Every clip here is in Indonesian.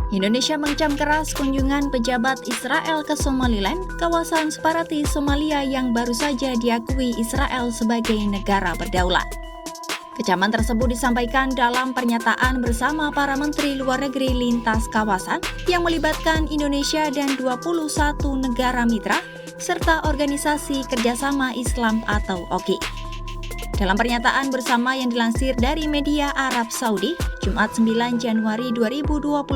Indonesia mengecam keras kunjungan pejabat Israel ke Somaliland, kawasan separatis Somalia yang baru saja diakui Israel sebagai negara berdaulat. Kecaman tersebut disampaikan dalam pernyataan bersama para menteri luar negeri lintas kawasan yang melibatkan Indonesia dan 21 negara mitra, serta Organisasi Kerjasama Islam atau OKI. Dalam pernyataan bersama yang dilansir dari media Arab Saudi, Jumat 9 Januari 2026,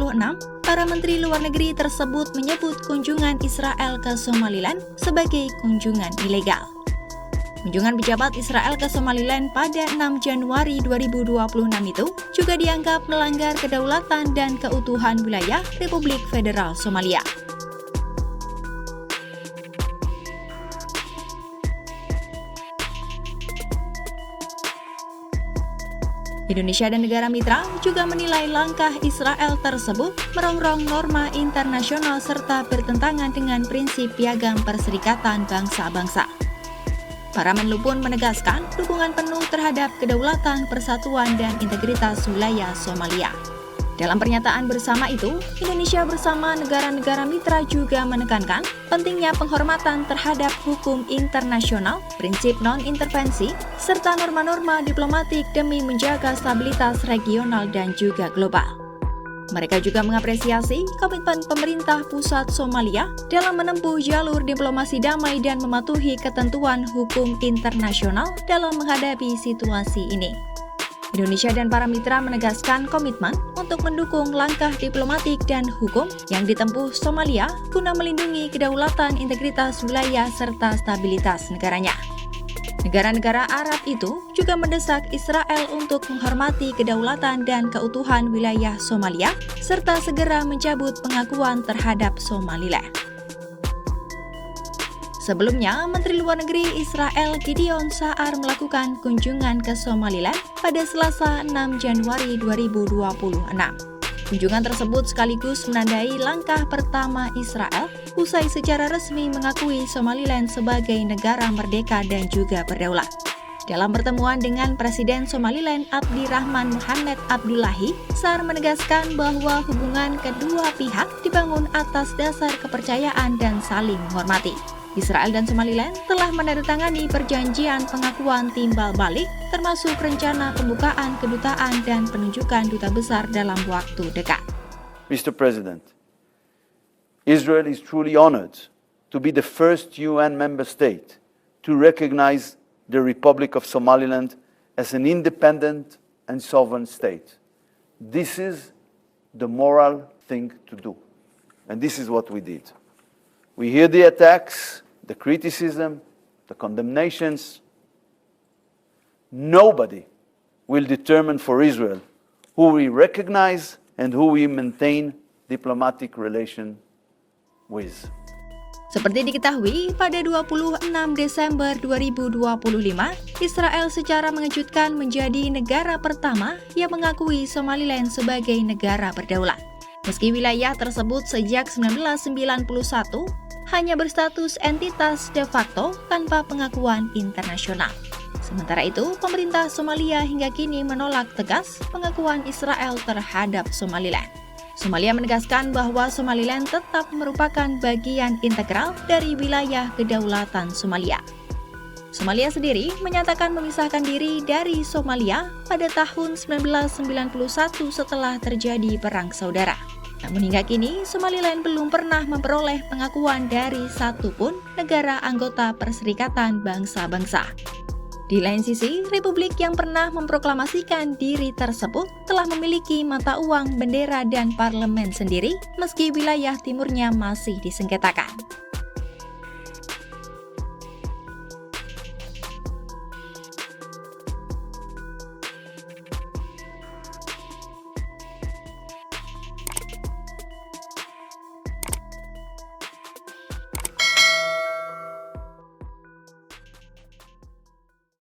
para menteri luar negeri tersebut menyebut kunjungan Israel ke Somaliland sebagai kunjungan ilegal. Kunjungan pejabat Israel ke Somaliland pada 6 Januari 2026 itu juga dianggap melanggar kedaulatan dan keutuhan wilayah Republik Federal Somalia. Indonesia dan negara mitra juga menilai langkah Israel tersebut merongrong norma internasional serta bertentangan dengan prinsip piagam Perserikatan Bangsa-Bangsa. Para menlu pun menegaskan dukungan penuh terhadap kedaulatan, persatuan, dan integritas wilayah Somalia. Dalam pernyataan bersama itu, Indonesia bersama negara-negara mitra juga menekankan pentingnya penghormatan terhadap hukum internasional, prinsip non-intervensi, serta norma-norma diplomatik demi menjaga stabilitas regional dan juga global. Mereka juga mengapresiasi komitmen pemerintah pusat Somalia dalam menempuh jalur diplomasi damai dan mematuhi ketentuan hukum internasional dalam menghadapi situasi ini. Indonesia dan para mitra menegaskan komitmen untuk mendukung langkah diplomatik dan hukum yang ditempuh Somalia guna melindungi kedaulatan, integritas wilayah, serta stabilitas negaranya. Negara-negara Arab itu juga mendesak Israel untuk menghormati kedaulatan dan keutuhan wilayah Somalia, serta segera mencabut pengakuan terhadap Somaliland. Sebelumnya, Menteri Luar Negeri Israel Gideon Sa'ar melakukan kunjungan ke Somaliland pada Selasa 6 Januari 2026. Kunjungan tersebut sekaligus menandai langkah pertama Israel usai secara resmi mengakui Somaliland sebagai negara merdeka dan juga berdaulat. Dalam pertemuan dengan Presiden Somaliland Abdirahman Mohamed Abdullahi, Sa'ar menegaskan bahwa hubungan kedua pihak dibangun atas dasar kepercayaan dan saling menghormati. Israel dan Somaliland telah menandatangani perjanjian pengakuan timbal balik, termasuk rencana pembukaan kedutaan dan penunjukan duta besar dalam waktu dekat. Mr. President, Israel is truly honored to be the first UN member state to recognize the Republic of Somaliland as an independent and sovereign state. This is the moral thing to do, and this is what we did. We hear the attacks, the criticism, the condemnations. Nobody will determine for Israel who we recognize and who we maintain diplomatic relation with. Seperti diketahui, pada 26 Desember 2025, Israel secara mengejutkan menjadi negara pertama yang mengakui Somaliland sebagai negara berdaulat. Meski wilayah tersebut sejak 1991 hanya berstatus entitas de facto tanpa pengakuan internasional. Sementara itu, pemerintah Somalia hingga kini menolak tegas pengakuan Israel terhadap Somaliland. Somalia menegaskan bahwa Somaliland tetap merupakan bagian integral dari wilayah kedaulatan Somalia. Somalia sendiri menyatakan memisahkan diri dari Somalia pada tahun 1991 setelah terjadi perang saudara. Namun hingga kini, Somaliland belum pernah memperoleh pengakuan dari satupun negara anggota Perserikatan Bangsa-Bangsa. Di lain sisi, republik yang pernah memproklamasikan diri tersebut telah memiliki mata uang, bendera, dan parlemen sendiri, meski wilayah timurnya masih disengketakan.